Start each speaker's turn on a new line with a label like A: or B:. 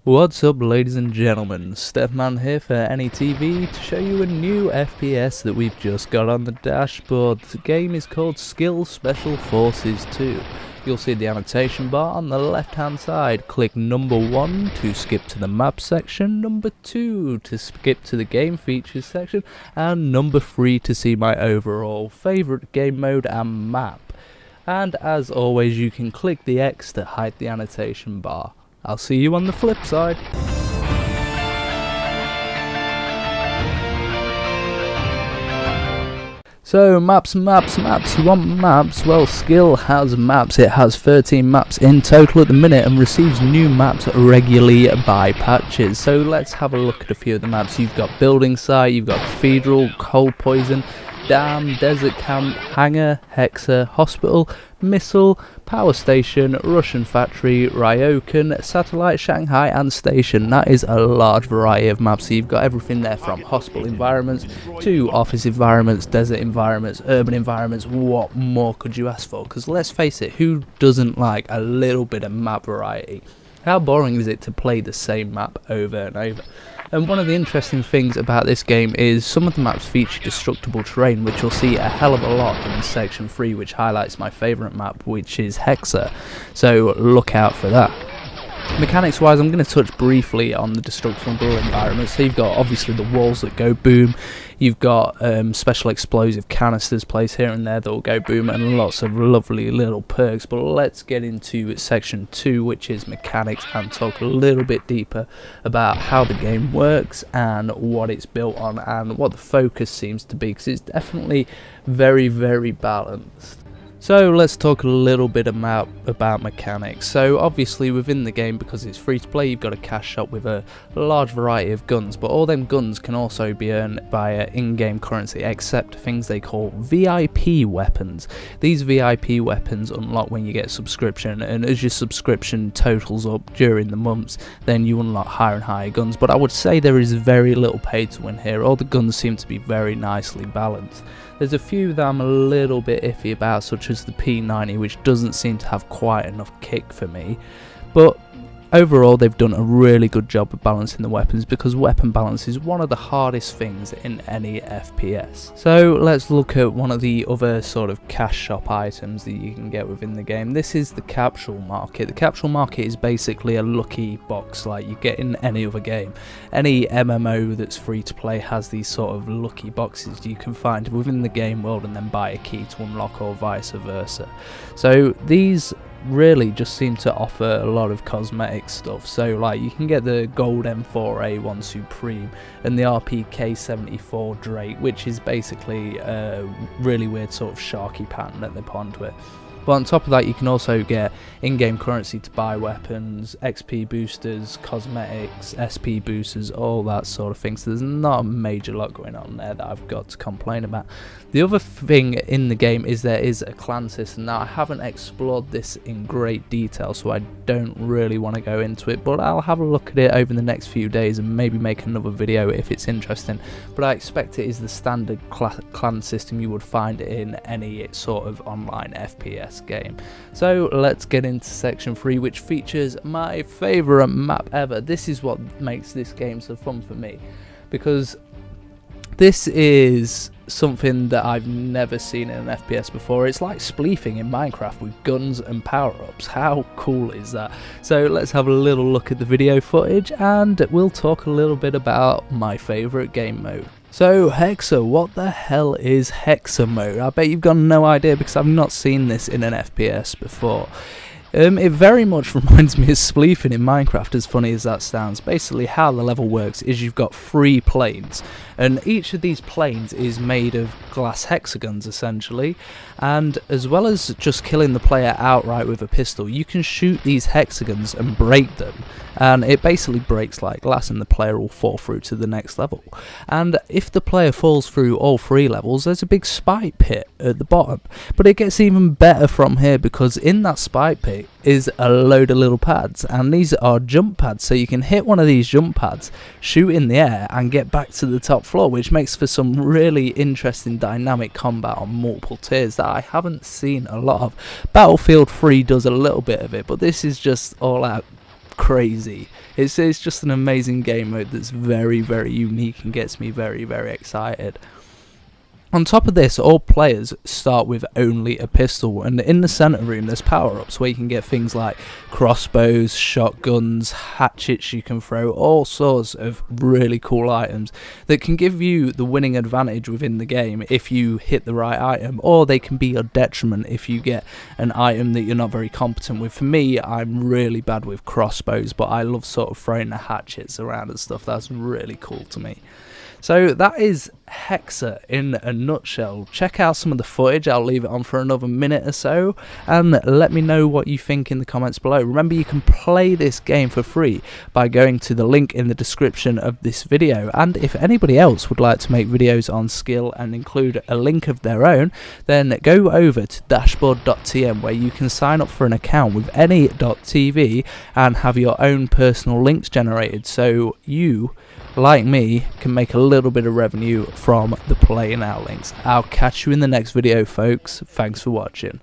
A: What's up, ladies and gentlemen? Stepman here for NETV to show you a new FPS that we've just got on the dashboard. The game is called Skill Special Forces 2. You'll see the annotation bar on the left hand side. Click number 1 to skip to the map section, number 2 to skip to the game features section, and number 3 to see my overall favourite game mode and map. And as always, you can click the X to hide the annotation bar. I'll see you on the flip side. So maps, you want maps? Well, Skill has maps. It has 13 maps in total at the minute and receives new maps regularly by patches. So let's have a look at a few of the maps. You've got Building Site, you've got Cathedral, Coal Poison, Dam, Desert Camp, Hangar, Hexa, Hospital, Missile, Power Station, Russian Factory, Ryokan, Satellite, Shanghai and Station. That is a large variety of maps, so you've got everything there from hospital environments to office environments, desert environments, urban environments. What more could you ask for? Because let's face it, who doesn't like a little bit of map variety? How boring is it to play the same map over and over? And one of the interesting things about this game is some of the maps feature destructible terrain, which you'll see a hell of a lot in section 3, which highlights my favourite map, which is Hexa. So look out for that. Mechanics wise, I'm going to touch briefly on the destructible environment. So you've got obviously the walls that go boom, you've got special explosive canisters placed here and there that will go boom, and lots of lovely little perks. But let's get into section 2, which is mechanics, and talk a little bit deeper about how the game works and what it's built on and what the focus seems to be, because it's definitely very, very balanced. So let's talk a little bit about mechanics. So obviously within the game, because it's free to play, you've got a cash shop with a large variety of guns, but all them guns can also be earned via in-game currency, except things they call VIP weapons. These VIP weapons unlock when you get a subscription, and as your subscription totals up during the months, then you unlock higher and higher guns. But I would say there is very little pay to win here. All the guns seem to be very nicely balanced. There's a few that I'm a little bit iffy about, such as the P90, which doesn't seem to have quite enough kick for me, but overall they've done a really good job of balancing the weapons, because weapon balance is one of the hardest things in any FPS. So let's look at one of the other sort of cash shop items that you can get within the game. This is the capsule market. The capsule market is basically a lucky box like you get in any other game. Any MMO that's free to play has these sort of lucky boxes you can find within the game world and then buy a key to unlock, or vice versa. So these really just seem to offer a lot of cosmetic stuff. So like you can get the gold M4A1 Supreme and the RPK74 Drake, which is basically a really weird sort of sharky pattern that they put onto it. But on top of that, you can also get in-game currency to buy weapons, XP boosters, cosmetics, SP boosters, all that sort of thing. So there's not a major lot going on there that I've got to complain about. The other thing in the game is there is a clan system. Now I haven't explored this in great detail, so I don't really want to go into it, but I'll have a look at it over the next few days and maybe make another video if it's interesting. But I expect it is the standard clan system you would find in any sort of online FPS game. So let's get into section 3, which features my favourite map ever. This is what makes this game so fun for me, because this is something that I've never seen in an FPS before. It's like spleefing in Minecraft with guns and power-ups. How cool is that? So let's have a little look at the video footage and we'll talk a little bit about my favourite game mode. So Hexa, what the hell is Hexa mode? I bet you've got no idea, because I've not seen this in an FPS before. It very much reminds me of spleefing in Minecraft, as funny as that sounds. Basically how the level works is you've got 3 planes, and each of these planes is made of glass hexagons essentially, and as well as just killing the player outright with a pistol, you can shoot these hexagons and break them, and it basically breaks like glass and the player will fall through to the next level. And if the player falls through all 3 levels, there's a big spike pit at the bottom. But it gets even better from here, because in that spike pit is a load of little pads, and these are jump pads, so you can hit one of these jump pads, shoot in the air and get back to the top floor, which makes for some really interesting dynamic combat on multiple tiers that I haven't seen a lot of. Battlefield 3 does a little bit of it, but this is just all out crazy. It's just an amazing game mode that's very, very unique and gets me very, very excited. On top of this, all players start with only a pistol, and in the centre room there's power-ups where you can get things like crossbows, shotguns, hatchets you can throw, all sorts of really cool items that can give you the winning advantage within the game if you hit the right item, or they can be your detriment if you get an item that you're not very competent with. For me, I'm really bad with crossbows, but I love sort of throwing the hatchets around and stuff. That's really cool to me. So that is Hexa in a nutshell. Check out some of the footage, I'll leave it on for another minute or so, and let me know what you think in the comments below. Remember, you can play this game for free by going to the link in the description of this video, and if anybody else would like to make videos on skill and include a link of their own, then go over to dashboard.tm where you can sign up for an account with any.tv and have your own personal links generated, so you, like me, can make a little bit of revenue from the play now links. I'll catch you in the next video, folks. Thanks for watching.